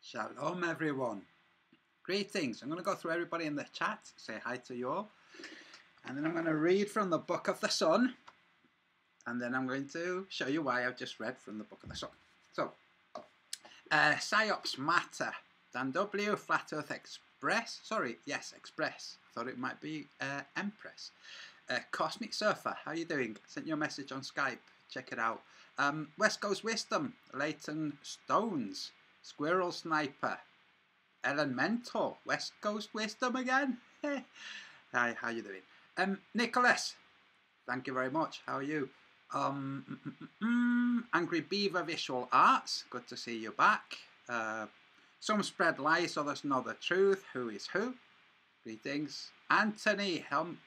Shalom everyone. Greetings. I'm going to go through everybody in the chat, say hi to you all, and then I'm going to read from the Book of the Sun, and then I'm going to show you why I've just read from the Book of the Sun. So, Psyops Matter, Dan W, Flat Earth Express, Express, thought it might be Empress. Cosmic Surfer, how you doing? I sent you a message on Skype, check it out. West Coast Wisdom, Leighton Stones, Squirrel Sniper, Ellen Mentor, West Coast Wisdom again. Hi, how you doing? Nicholas, thank you very much. How are you? Angry Beaver Visual Arts, good to see you back. Some spread lies, others know the truth. Who is who? Greetings. Anthony Helm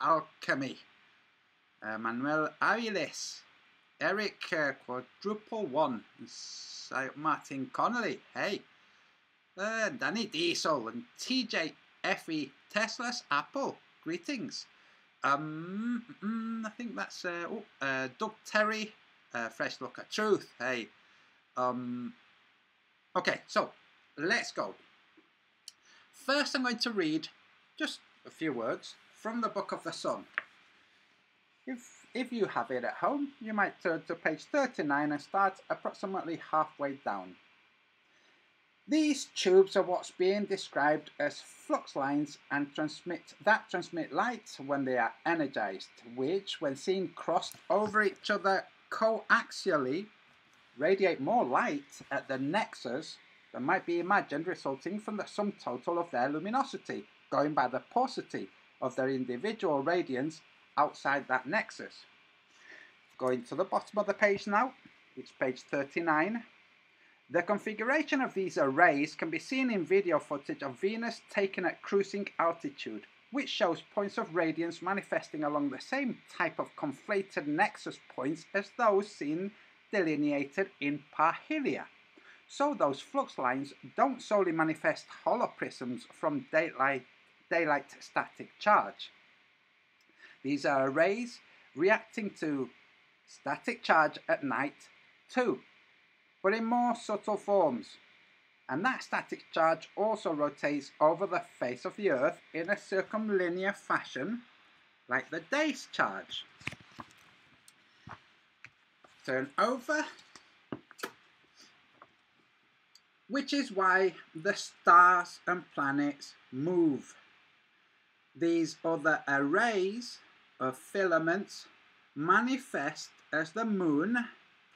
Alchemy, Manuel Aviles, Eric Quadruple One, Martin Connolly, hey, Danny Diesel and TJ Effie Tesla's Apple, greetings. I think that's Doug Terry, Fresh Look at Truth, hey. Okay, so let's go. First, I'm going to read just a few words from the Book of the Sun. If you have it at home, you might turn to page 39 and start approximately halfway down. These tubes are what's being described as flux lines and transmit light when they are energized, which, when seen crossed over each other coaxially, radiate more light at the nexus than might be imagined, resulting from the sum total of their luminosity, going by the paucity of their individual radiance outside that nexus. Going to the bottom of the page now, it's page 39. The configuration of these arrays can be seen in video footage of Venus taken at cruising altitude, which shows points of radiance manifesting along the same type of conflated nexus points as those seen delineated in parhelia. So those flux lines don't solely manifest holoprisms from daylight static charge. These are arrays reacting to static charge at night too, but in more subtle forms. And that static charge also rotates over the face of the Earth in a circumlinear fashion, like the day's charge. Turn over. Which is why the stars and planets move. These other arrays of filaments manifest as the moon,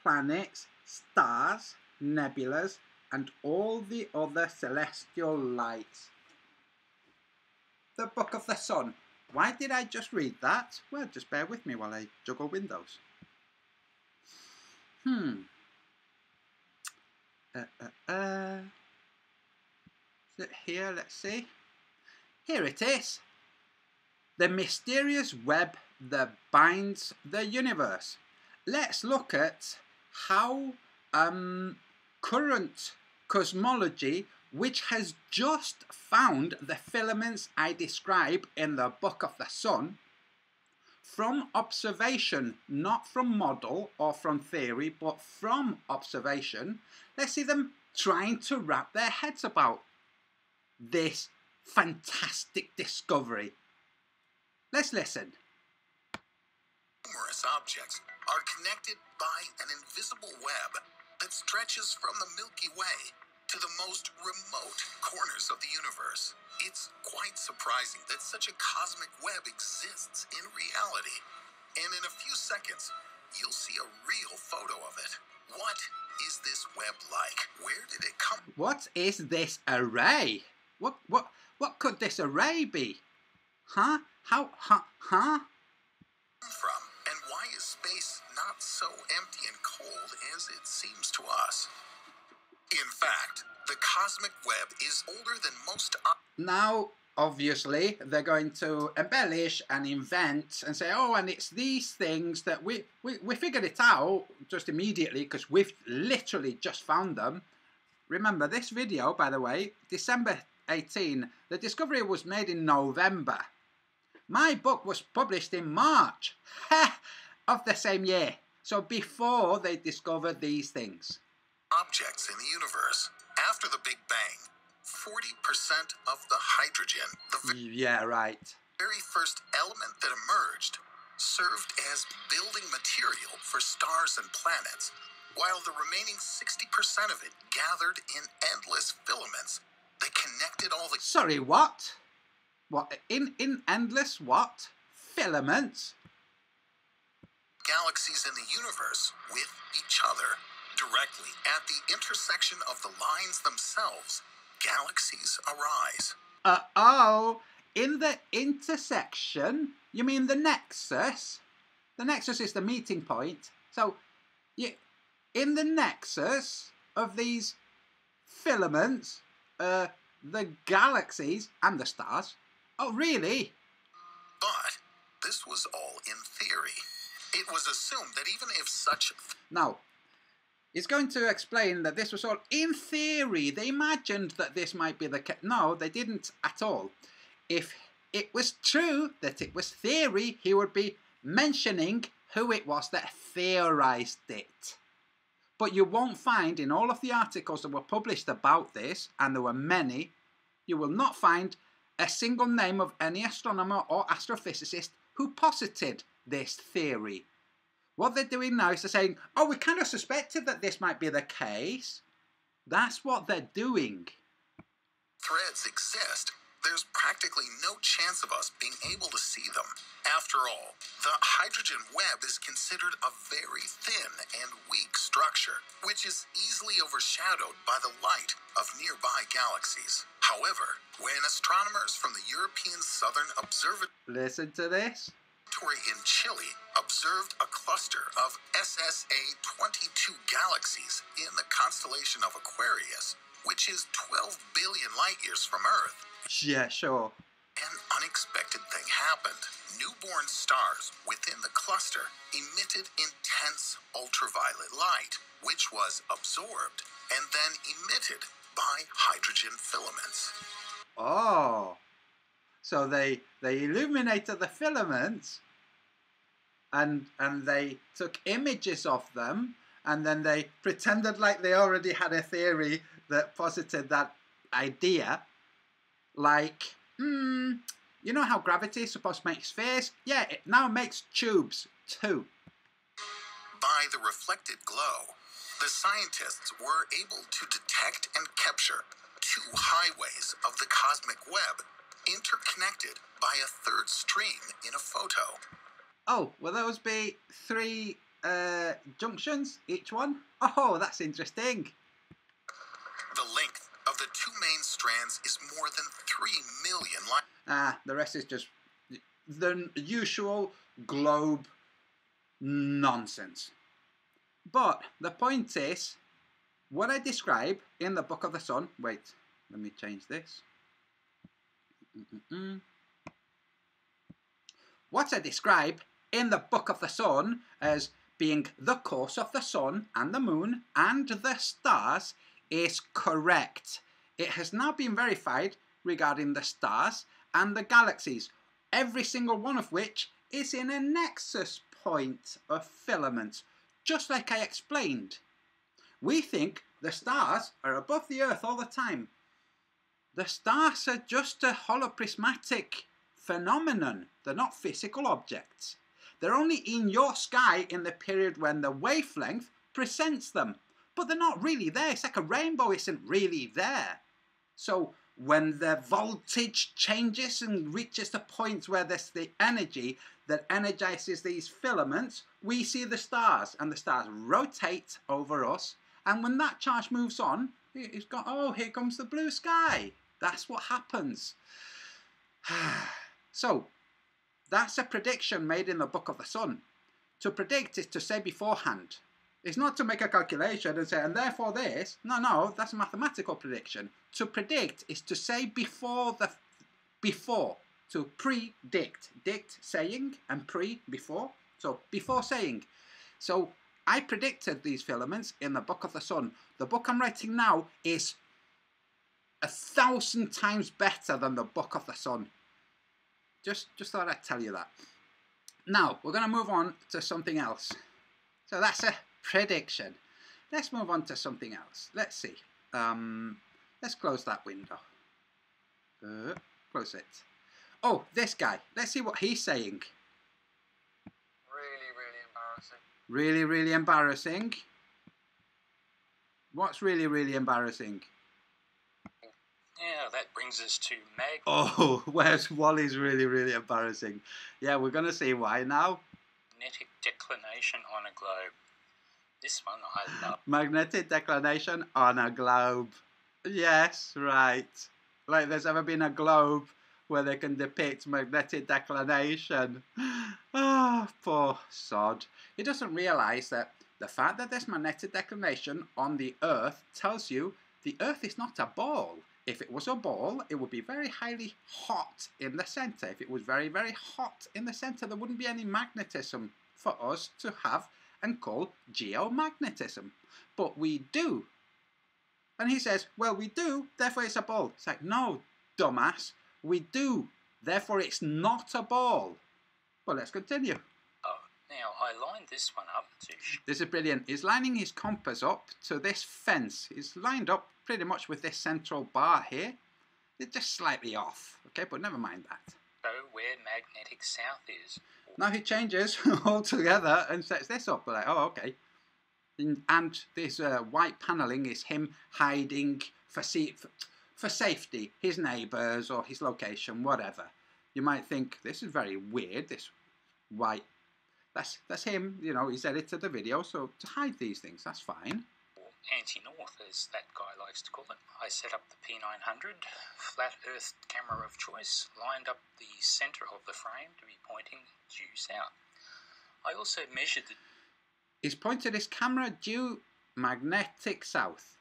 planets, stars, nebulas, and all the other celestial lights. The Book of the Sun. Why did I just read that? Well, just bear with me while I juggle windows. Is it here? Let's see. Here it is. The mysterious web that binds the universe. Let's look at how current cosmology, which has just found the filaments I describe in the Book of the Sun, from observation, not from model or from theory, but from observation, let's see them trying to wrap their heads about this fantastic discovery. Let's listen. Numerous objects are connected by an invisible web that stretches from the Milky Way to the most remote corners of the universe. It's quite surprising that such a cosmic web exists in reality. And in a few seconds, you'll see a real photo of it. What is this web like? Where did it come? What is this array? What could this array be? Huh? How? Huh? From? And why is space not so empty and cold as it seems to us? In fact, the cosmic web is older than most. Now, obviously, they're going to embellish and invent and say, oh, and it's these things that we figured it out just immediately because we've literally just found them. Remember, this video, by the way, December 18, the discovery was made in November. My book was published in March of the same year, so before they discovered these things. Objects in the universe, After the Big Bang, 40% of the hydrogen, the Yeah, right. very first element that emerged, served as building material for stars and planets, while the remaining 60% of it gathered in endless filaments that connected all the Sorry, what? What? In endless what? Filaments? galaxies in the universe with each other. Directly at the intersection of the lines themselves, galaxies arise. Oh, in the intersection? You mean the nexus? The nexus is the meeting point. So, in the nexus of these filaments, the galaxies and the stars. Oh, really? But this was all in theory. It was assumed that even if such... Now, he's going to explain that this was all in theory. They imagined that this might be the case. No, they didn't at all. If it was true that it was theory, he would be mentioning who it was that theorized it. But you won't find in all of the articles that were published about this, and there were many, you will not find a single name of any astronomer or astrophysicist who posited this theory. What they're doing now is they're saying, oh, we kind of suspected that this might be the case. That's what they're doing. threads exist, there's practically no chance of us being able to see them. After all, the hydrogen web is considered a very thin and weak structure, which is easily overshadowed by the light of nearby galaxies. However, when astronomers from the European Southern Observatory Listen to this. in Chile observed a cluster of SSA-22 galaxies in the constellation of Aquarius, which is 12 billion light years from Earth. Yeah, sure. An unexpected thing happened. Newborn stars within the cluster emitted intense ultraviolet light, which was absorbed and then emitted by hydrogen filaments. Oh. So they illuminated the filaments and they took images of them, and then they pretended like they already had a theory that posited that idea. Like, you know how gravity is supposed to make spheres? Yeah, it now makes tubes too. By the reflected glow, the scientists were able to detect and capture two highways of the cosmic web, interconnected by a third stream in a photo. Oh, will those be three junctions, each one? Oh, that's interesting. The length of the two main strands is more than 3 million light. The rest is just the usual globe nonsense. But the point is, what I describe in the Book of the Sun... Wait, let me change this. What I describe in the Book of the Sun as being the course of the sun and the moon and the stars is correct. It has now been verified regarding the stars and the galaxies, every single one of which is in a nexus point of filaments, just like I explained. We think the stars are above the Earth all the time. The stars are just a holoprismatic phenomenon. They're not physical objects. They're only in your sky in the period when the wavelength presents them. But they're not really there. It's like a rainbow isn't really there. So when the voltage changes and reaches the point where there's the energy that energizes these filaments, we see the stars, and the stars rotate over us. And when that charge moves on, it's got, oh, here comes the blue sky. That's what happens. So, that's a prediction made in the Book of the Sun. To predict is to say beforehand. It's not to make a calculation and say, and therefore this. No, that's a mathematical prediction. To predict is to say before. To predict. Dict, saying, and before. So, before saying. So, I predicted these filaments in the Book of the Sun. The book I'm writing now is 1,000 times better than the Book of the Sun. Just thought I'd tell you that. Now, we're going to move on to something else. So that's a prediction. Let's move on to something else. Let's see. Let's close that window. Close it. Oh, this guy. Let's see what he's saying. Really, really embarrassing. Really, really embarrassing. What's really, really embarrassing? Yeah, that brings us to Oh, where's Wally's really, really embarrassing? Yeah, we're going to see why now. magnetic declination on a globe. This one I love. Magnetic declination on a globe. Yes, right. Like there's ever been a globe where they can depict magnetic declination. Ah, oh, poor sod. He doesn't realise that the fact that there's magnetic declination on the Earth tells you the Earth is not a ball. If it was a ball, it would be very highly hot in the centre. If it was very, very hot in the centre, there wouldn't be any magnetism for us to have and call geomagnetism. But we do. And he says, well, we do, therefore it's a ball. It's like, no, dumbass, we do, therefore it's not a ball. Well, let's continue. Oh, now I lined this one up to... This is brilliant. He's lining his compass up to this fence. He's lined up pretty much with this central bar here. It's just slightly off, okay, but never mind that. Show where magnetic south is. Now he changes altogether and sets this up. We're like, oh, okay. And this white panelling is him hiding for safety, his neighbours or his location, whatever. You might think, this is very weird, this white... That's him, you know, he's edited the video, so to hide these things, that's fine. Anti-north, as that guy likes to call it. I set up the P900 flat earth camera of choice, lined up the centre of the frame to be pointing due south. I also measured the... He's pointed his camera due magnetic south.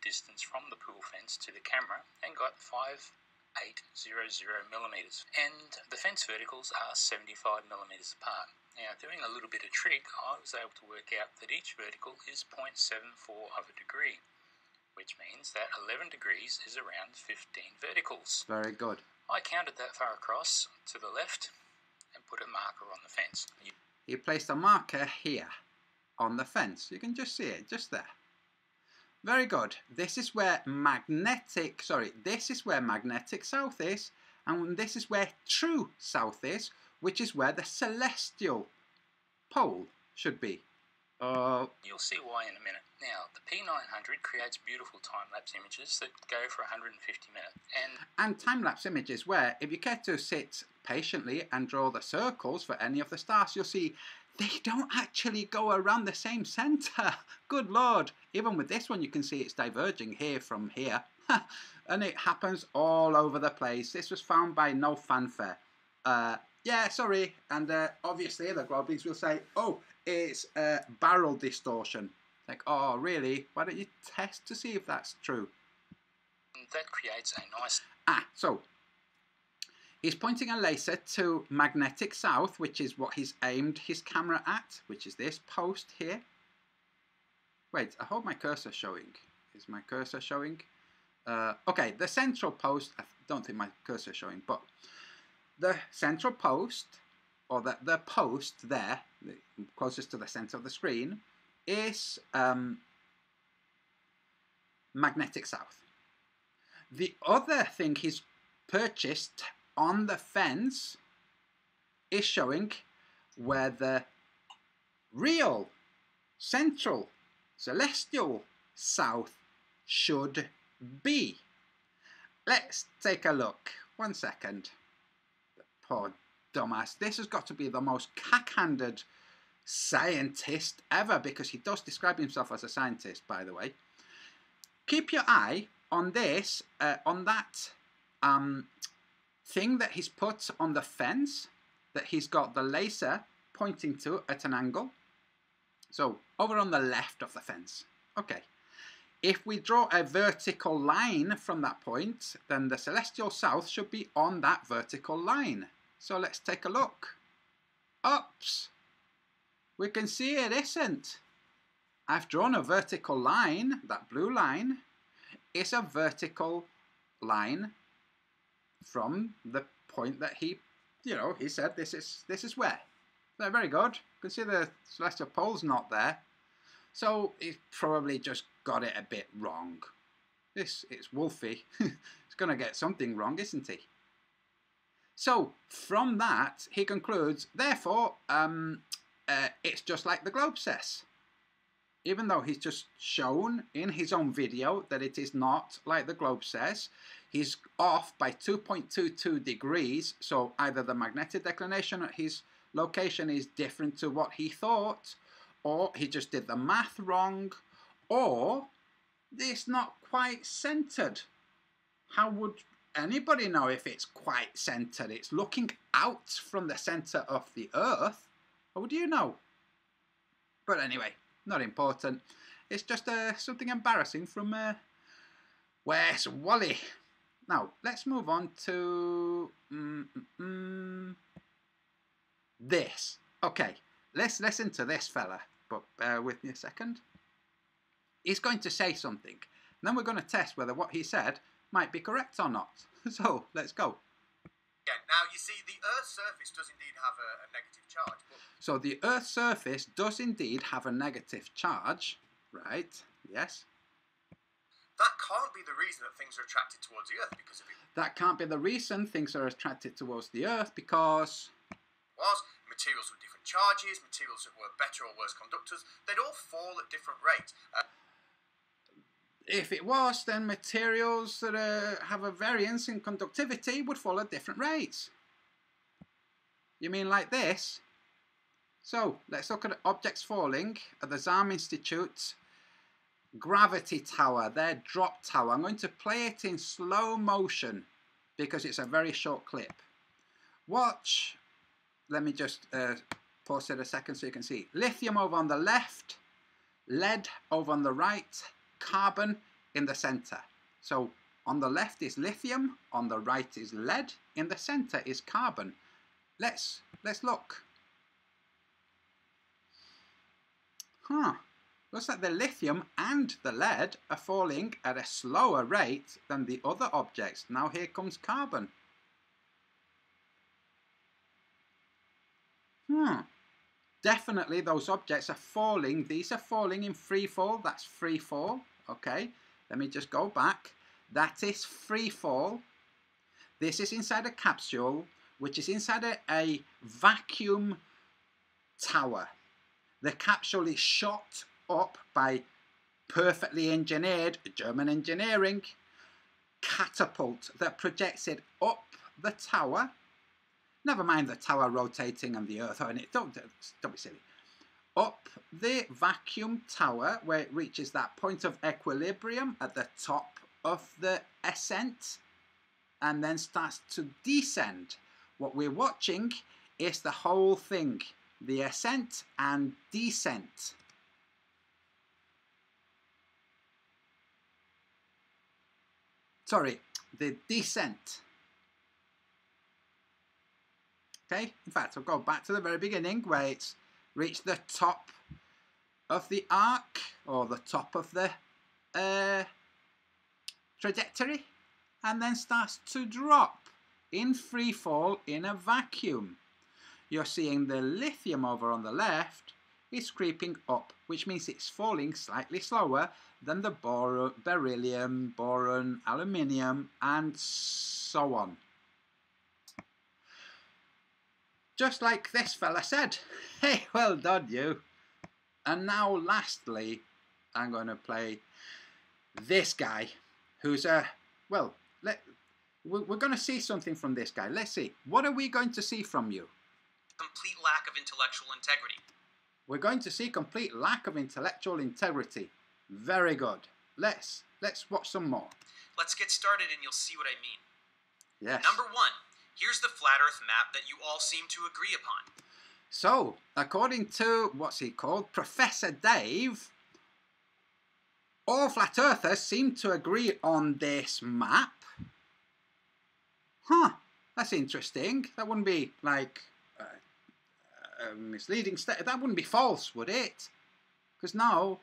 Distance from the pool fence to the camera and got 5800 millimetres. And the fence verticals are 75 millimetres apart. Now, doing a little bit of trick, I was able to work out that each vertical is 0.74 of a degree, which means that 11 degrees is around 15 verticals. Very good. I counted that far across to the left and put a marker on the fence. He placed a marker here on the fence. You can just see it, just there. Very good. This is where magnetic south is, and this is where true south is, which is where the celestial pole should be. You'll see why in a minute. Now, the P900 creates beautiful time-lapse images that go for 150 minutes. And time-lapse images where, if you care to sit patiently and draw the circles for any of the stars, you'll see they don't actually go around the same centre. Good Lord. Even with this one, you can see it's diverging here from here. And it happens all over the place. This was found by No Fanfare. Yeah, sorry. And obviously the Globies will say, oh, it's barrel distortion. Like, oh, really? Why don't you test to see if that's true? That creates a nice... So he's pointing a laser to magnetic south, which is what he's aimed his camera at, which is this post here. Wait, I hope my cursor's showing. Is my cursor showing? Okay, the central post, I don't think my cursor's showing, but the central post, or the post there, closest to the center of the screen, is magnetic south. The other thing he's purchased on the fence is showing where the real central celestial south should be. Let's take a look. 1 second. Poor dumbass. This has got to be the most cack-handed scientist ever, because he does describe himself as a scientist, by the way. Keep your eye on this, on that thing that he's put on the fence, that he's got the laser pointing to at an angle. So, over on the left of the fence. Okay. If we draw a vertical line from that point, then the celestial south should be on that vertical line. So let's take a look. Oops! We can see it isn't. I've drawn a vertical line, that blue line is a vertical line from the point that he said this is where. So very good. You can see the celestial pole's not there. So he's probably just got it a bit wrong. It's Wolfie. He's going to get something wrong, isn't he? So, from that, he concludes, therefore, it's just like the globe says. Even though he's just shown in his own video that it is not like the globe says, he's off by 2.22 degrees, so either the magnetic declination at his location is different to what he thought, or he just did the math wrong, or it's not quite centered. How would anybody know if it's quite centered? It's looking out from the center of the Earth. How would you know? But anyway, not important. It's just something embarrassing from Where's Wally? Now, let's move on to this. Okay, let's listen to this fella, but bear with me a second. He's going to say something, and then we're going to test whether what he said might be correct or not. So, let's go. Yeah, now you see the Earth's surface does indeed have a negative charge. But so the Earth's surface does indeed have a negative charge, right? Yes. That can't be the reason that things are attracted towards the Earth because of it. That can't be the reason things are attracted towards the Earth because... materials with different charges, materials that were better or worse conductors, they'd all fall at different rates. If it was, then materials that have a variance in conductivity would fall at different rates. You mean like this? So, let's look at objects falling at the Zahn Institute's gravity tower, their drop tower. I'm going to play it in slow motion because it's a very short clip. Watch. Let me just pause it a second so you can see. Lithium over on the left, lead over on the right, carbon in the center. So on the left is lithium, on the right is lead, in the center is carbon. Let's look. Looks like the lithium and the lead are falling at a slower rate than the other objects. Now here comes carbon. Definitely those objects are falling. These are falling in free fall. That's free fall. Okay, let me just go back. That is free fall. This is inside a capsule, which is inside a vacuum tower. The capsule is shot up by perfectly engineered German engineering catapult that projects it up the tower. Never mind the tower rotating and the Earth on it. Don't be silly. Up the vacuum tower where it reaches that point of equilibrium at the top of the ascent and then starts to descend. What we're watching is the whole thing. The ascent and descent. Sorry, the descent. Okay, in fact, I'll go back to the very beginning where it's reached the top of the arc or the top of the trajectory and then starts to drop in free fall in a vacuum. You're seeing the lithium over on the left is creeping up, which means it's falling slightly slower than the beryllium, boron, aluminium, and so on. Just like this fella said. Hey, well done you. And now lastly, I'm going to play this guy who's well, we're going to see something from this guy. Let's see. What are we going to see from you? Complete lack of intellectual integrity. We're going to see complete lack of intellectual integrity. Very good. Let's watch some more. Let's get started and you'll see what I mean. Yes. Number one, here's the flat Earth map that you all seem to agree upon. So, according to, what's he called, Professor Dave, all flat earthers seem to agree on this map. That's interesting. That wouldn't be like a misleading state. That wouldn't be false, would it? Because no.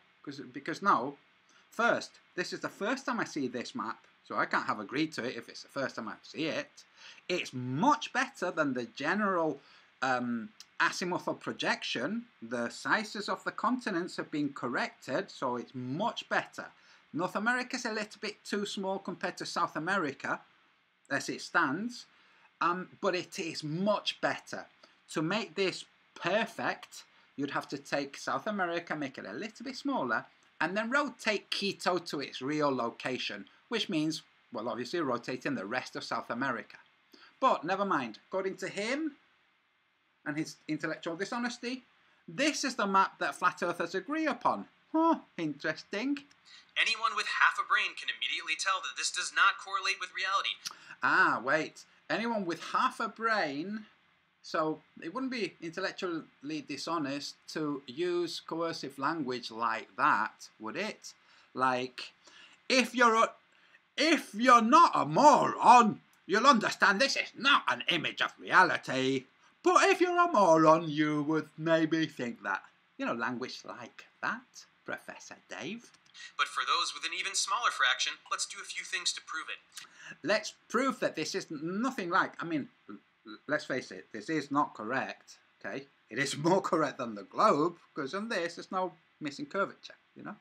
First, this is the first time I see this map, so I can't have agreed to it if it's the first time I see it. It's much better than the general azimuthal projection. The sizes of the continents have been corrected, so it's much better. North America is a little bit too small compared to South America as it stands, but it is much better. To make this perfect, you'd have to take South America, make it a little bit smaller, and then rotate Quito to its real location, which means, well, obviously rotating the rest of South America. But never mind, according to him and his intellectual dishonesty, this is the map that flat earthers agree upon. Huh, interesting. Anyone with half a brain can immediately tell that this does not correlate with reality. Ah, wait. Anyone with half a brain... So it wouldn't be intellectually dishonest to use coercive language like that, would it? Like, if you're not a moron, you'll understand this is not an image of reality. But if you're a moron, you would maybe think that. You know, language like that, Professor Dave. But for those with an even smaller fraction, let's do a few things to prove it. Let's prove that this is nothing like, I mean, let's face it, this is not correct, okay? It is more correct than the globe, because on this, there's no missing curvature, you know?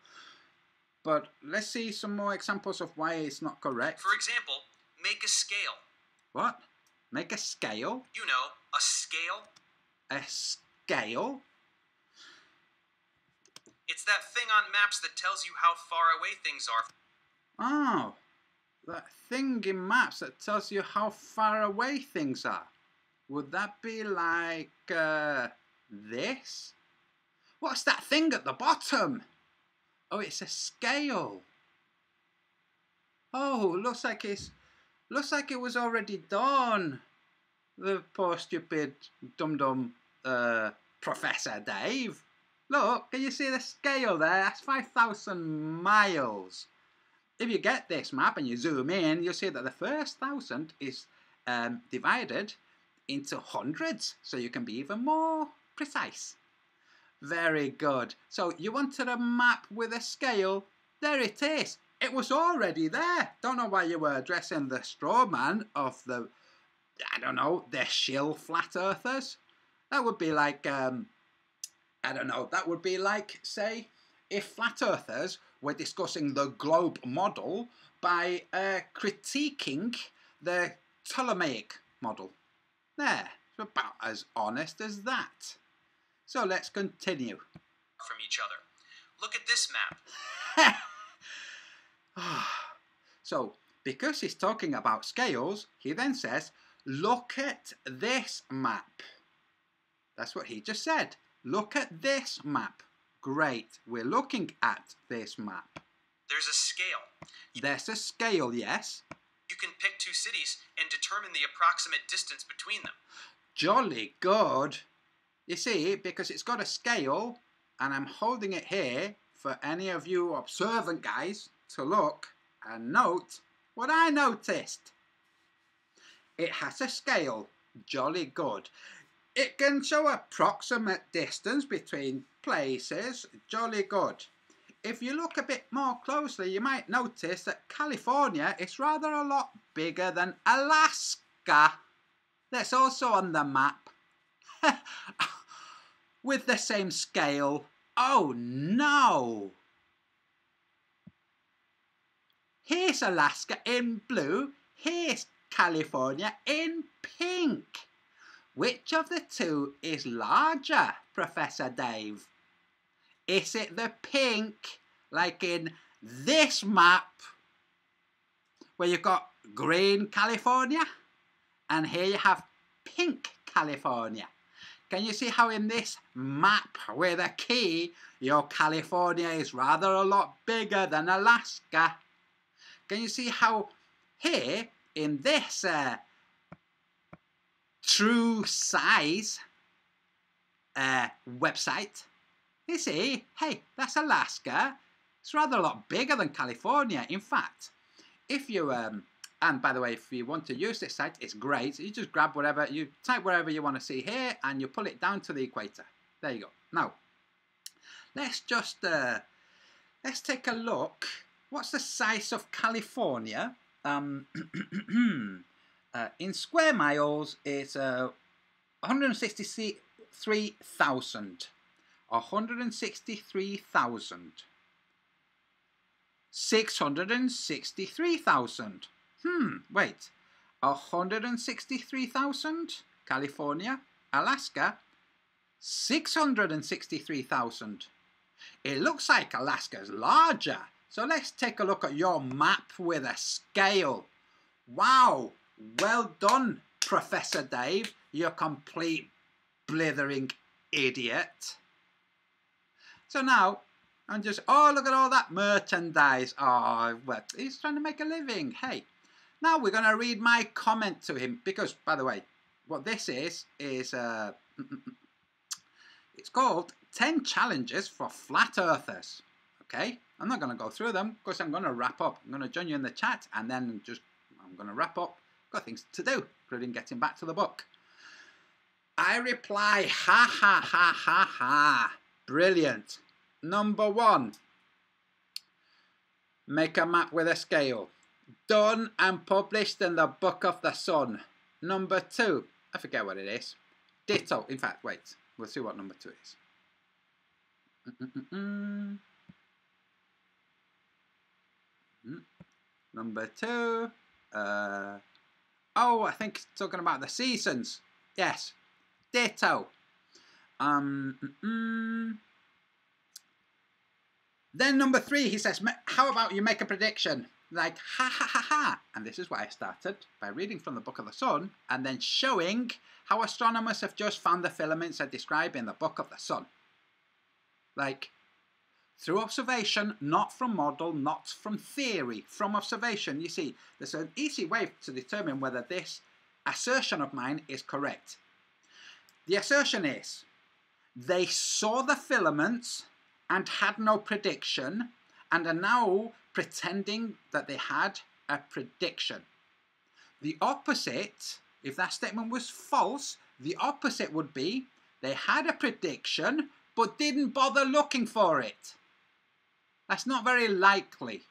But let's see some more examples of why it's not correct. For example, make a scale. What? Make a scale? You know, a scale. A scale? It's that thing on maps that tells you how far away things are. Oh, that thing in maps that tells you how far away things are. Would that be like this? What's that thing at the bottom? Oh, it's a scale. Oh, looks like it was already done. The poor stupid dum-dum Professor Dave. Look, can you see the scale there? That's 5,000 miles. If you get this map and you zoom in, you'll see that the first 1,000 is divided into hundreds, so you can be even more precise. Very good. So you wanted a map with a scale? There it is. It was already there. Don't know why you were addressing the straw man of the, I don't know, the shill flat earthers. That would be like, I don't know, that would be like, say, if flat earthers were discussing the globe model by critiquing the Ptolemaic model. There, it's about as honest as that. So let's continue. From each other. Look at this map. So, because he's talking about scales, he then says, look at this map. That's what he just said. Look at this map. Great, we're looking at this map. There's a scale. There's a scale, yes. You can pick two cities and determine the approximate distance between them. Jolly good. You see, because it's got a scale, and I'm holding it here for any of you observant guys to look and note what I noticed. It has a scale. Jolly good. It can show approximate distance between places. Jolly good. If you look a bit more closely, you might notice that California is rather a lot bigger than Alaska. That's also on the map. With the same scale. Oh no! Here's Alaska in blue. Here's California in pink. Which of the two is larger, Professor Dave? Is it the pink, like in this map, where you've got green California, and here you have pink California? Can you see how in this map with a key, your California is rather a lot bigger than Alaska? Can you see how here in this true size website, you see, hey, that's Alaska. It's rather a lot bigger than California. In fact, if you, and by the way, if you want to use this site, it's great. You just grab whatever, you type wherever you want to see here, and you pull it down to the equator. There you go. Now, let's just, let's take a look. What's the size of California? In square miles, it's 163,000. 163,000. 663,000. Wait. 163,000? California. Alaska. 663,000. It looks like Alaska's larger. So let's take a look at your map with a scale. Wow. Well done, Professor Dave. You complete blithering idiot. So now, I'm just, oh, look at all that merchandise. Oh, well, he's trying to make a living. Hey, now we're going to read my comment to him. Because, by the way, what this is it's called 10 Challenges for Flat Earthers. Okay? I'm not going to go through them because I'm going to wrap up. I'm going to join you in the chat and then I'm going to wrap up. Got things to do, including getting back to the book. I reply, ha, ha, ha, ha, ha. Brilliant. Number 1, make a map with a scale. Done and published in the Book of the Sun. Number 2, I forget what it is. Ditto. In fact, wait, we'll see what number 2 is. Number 2, oh, I think it's talking about the seasons. Yes, ditto. Then number 3, he says, how about you make a prediction? Like, ha, ha, ha, ha. And this is why I started by reading from the Book of the Sun and then showing how astronomers have just found the filaments I describe in the Book of the Sun. Like, through observation, not from model, not from theory, from observation. You see, there's an easy way to determine whether this assertion of mine is correct. The assertion is, they saw the filaments and had no prediction, and are now pretending that they had a prediction. The opposite, if that statement was false, the opposite would be, they had a prediction, but didn't bother looking for it. That's not very likely.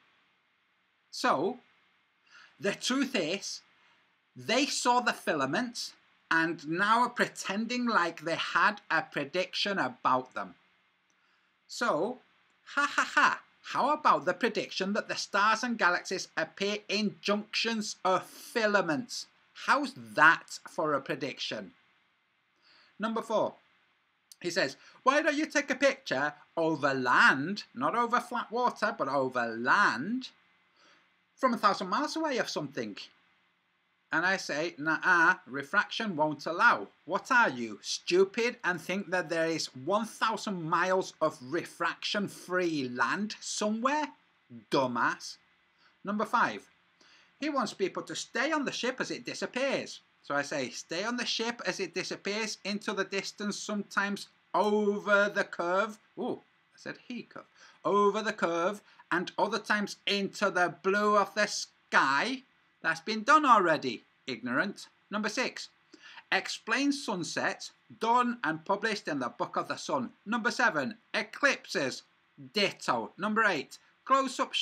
So, the truth is, they saw the filaments and now are pretending like they had a prediction about them. So, ha ha ha, how about the prediction that the stars and galaxies appear in junctions of filaments? How's that for a prediction? Number 4. He says, why don't you take a picture over land, not over flat water, but over land, from 1,000 miles away of something? And I say, nah, refraction won't allow. What are you, stupid, and think that there is 1,000 miles of refraction-free land somewhere? Dumbass. Number 5. He wants people to stay on the ship as it disappears. So I say, stay on the ship as it disappears into the distance, sometimes over the curve. Ooh, I said he curve. Over the curve, and other times into the blue of the sky. That's been done already. Ignorant. Number 6. Explain sunsets. Done and published in the Book of the Sun. Number 7. Eclipses. Ditto. Number 8. Close up.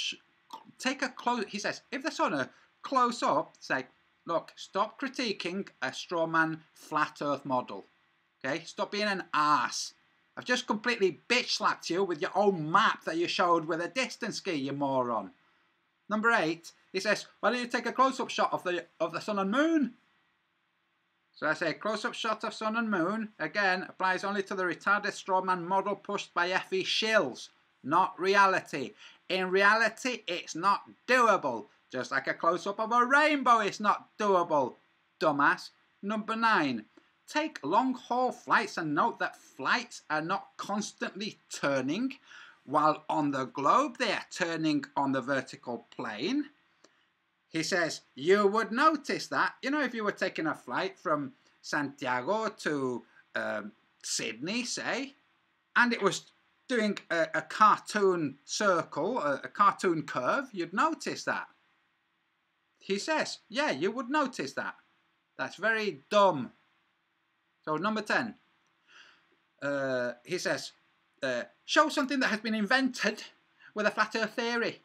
Take a close. He says, if the sun are close up, say, look, stop critiquing a straw man flat earth model. Okay? Stop being an arse. I've just completely bitch slapped you with your own map that you showed with a distance ski, you moron. Number 8, he says, why don't you take a close-up shot of the sun and moon? So I say, close-up shot of sun and moon, again, applies only to the retarded strawman model pushed by F.E. Shills, not reality. In reality, it's not doable. Just like a close-up of a rainbow, it's not doable, dumbass. Number 9, take long-haul flights and note that flights are not constantly turning, while on the globe they are turning on the vertical plane. He says, you would notice that, you know, if you were taking a flight from Santiago to Sydney, say, and it was doing a cartoon circle, a cartoon curve, you'd notice that. He says, yeah, you would notice that. That's very dumb. So number 10, he says, show something that has been invented with a flat earth theory.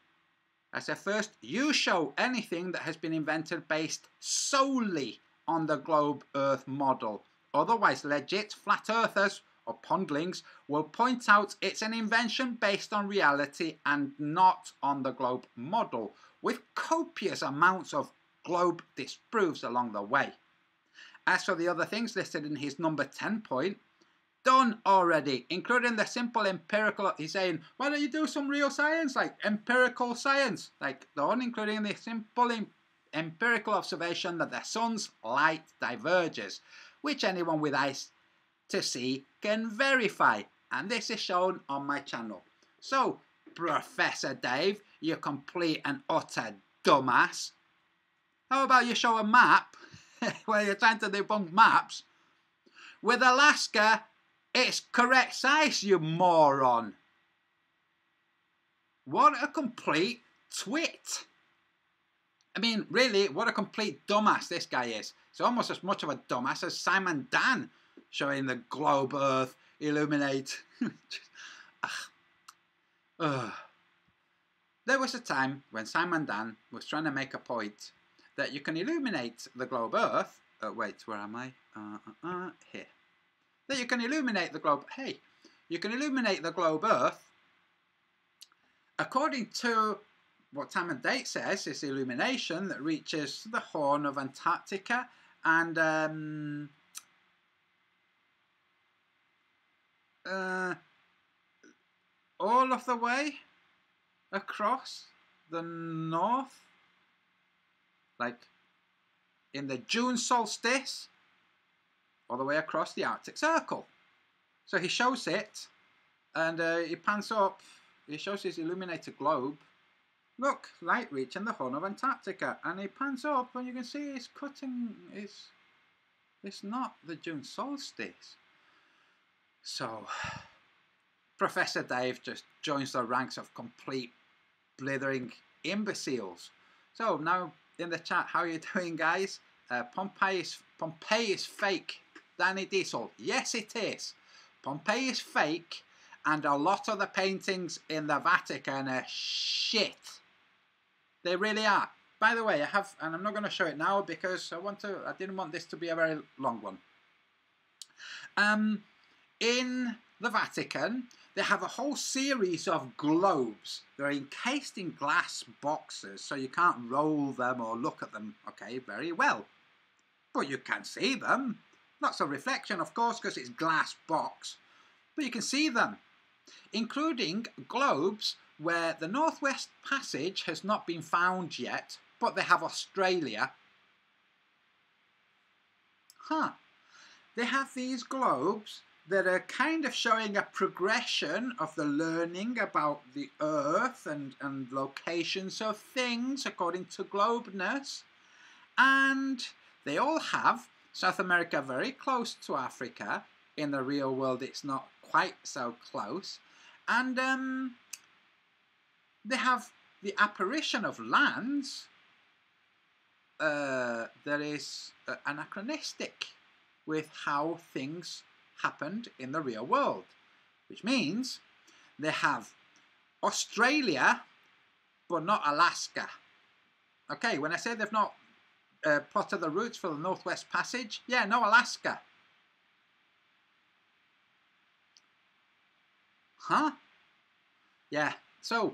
I said, first, you show anything that has been invented based solely on the globe earth model. Otherwise, legit flat earthers or pondlings will point out it's an invention based on reality and not on the globe model, with copious amounts of globe disproves along the way. As for the other things listed in his number 10 point, done already, including the simple empirical. He's saying, why don't you do some real science, like empirical science? Like done, including the simple empirical observation that the sun's light diverges, which anyone with eyes to see can verify. And this is shown on my channel. So, Professor Dave, you complete and utter dumbass. How about you show a map where you're trying to debunk maps? With Alaska, it's correct size, you moron. What a complete twit. I mean, really, what a complete dumbass this guy is. It's almost as much of a dumbass as Simon Dan showing the globe Earth illuminate. There was a time when Simon Dan was trying to make a point that you can illuminate the globe Earth. Wait, where am I? Here. That you can illuminate the globe. Hey, you can illuminate the globe Earth according to what time and date says. It's illumination that reaches the Horn of Antarctica and all of the way across the north, like in the June solstice, all the way across the Arctic Circle. So he shows it, and he pans up, he shows his illuminated globe. Look, light reaching the Horn of Antarctica, and he pans up, and you can see it's cutting, it's not the June solstice. So, Professor Dave just joins the ranks of complete blithering imbeciles. So, now in the chat, how are you doing, guys? Pompeii is fake. Danny Diesel, yes it is. Pompeii is fake, and a lot of the paintings in the Vatican are shit. They really are. By the way, I have, and I'm not going to show it now because I didn't want this to be a very long one. In the Vatican, they have a whole series of globes. They're encased in glass boxes, so you can't roll them or look at them, okay, very well. But you can see them. Lots of reflection, of course, because it's glass box. But you can see them, including globes where the Northwest Passage has not been found yet, but they have Australia. They have these globes that are kind of showing a progression of the learning about the Earth and locations of things according to globeness. And they all have South America very close to Africa. In the real world, it's not quite so close. And they have the apparition of lands that is anachronistic with how things happened in the real world. Which means they have Australia, but not Alaska. Okay, when I say they've not plotted the routes for the Northwest Passage, yeah, no Alaska. Yeah, so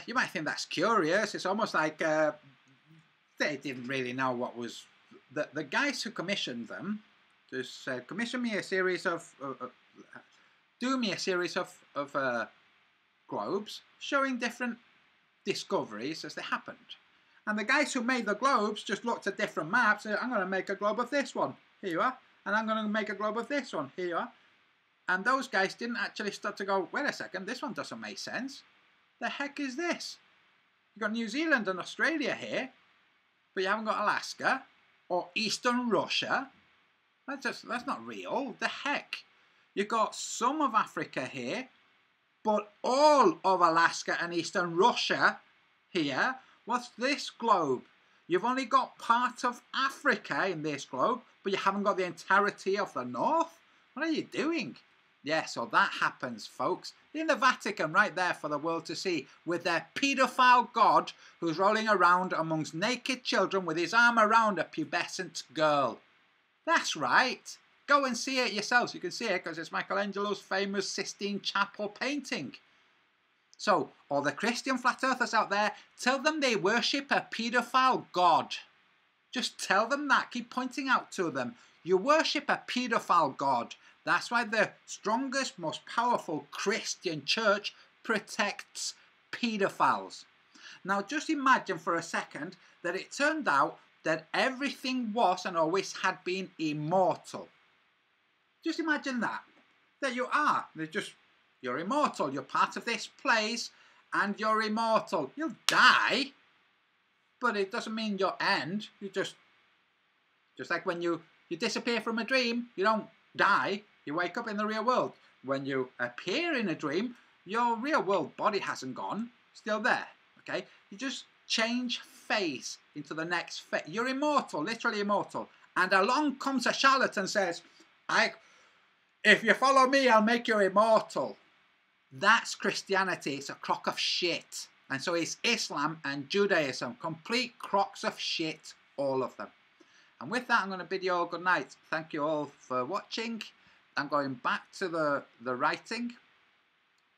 you might think that's curious. It's almost like they didn't really know what was... The guys who commissioned them just said, commission me a series of... do me a series of globes showing different discoveries as they happened. And the guys who made the globes just looked at different maps and said, I'm going to make a globe of this one. Here you are. And I'm going to make a globe of this one. Here you are. And those guys didn't actually start to go, wait a second, this one doesn't make sense. The heck is this? You've got New Zealand and Australia here, but you haven't got Alaska or Eastern Russia. That's not real. The heck? You've got some of Africa here, but all of Alaska and Eastern Russia here. What's this globe? You've only got part of Africa in this globe, but you haven't got the entirety of the North? What are you doing? Yeah, so that happens, folks. In the Vatican, right there for the world to see, with their paedophile god who's rolling around amongst naked children with his arm around a pubescent girl. That's right. Go and see it yourselves. You can see it because it's Michelangelo's famous Sistine Chapel painting. So, all the Christian flat earthers out there, tell them they worship a paedophile god. Just tell them that. Keep pointing out to them. You worship a paedophile god. That's why the strongest, most powerful Christian church protects paedophiles. Now, just imagine for a second that it turned out that everything was and always had been immortal. Just imagine that. There you are. You're immortal. You're part of this place and you're immortal. You'll die, but it doesn't mean you'll end. You just like when you disappear from a dream, you don't die. You wake up in the real world. When you appear in a dream, your real world body hasn't gone. Still there. Okay? You just change phase into the next phase. You're immortal, literally immortal. And along comes a charlatan and says, if you follow me, I'll make you immortal. That's Christianity. It's a crock of shit. And so is Islam and Judaism. Complete crocks of shit, all of them. And with that, I'm going to bid you all good night. Thank you all for watching. I'm going back to the writing.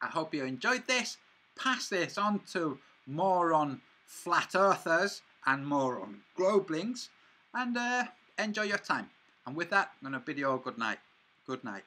I hope you enjoyed this. Pass this on to more on flat earthers and more on globelings. And enjoy your time. And with that, I'm going to bid you all good night. Good night.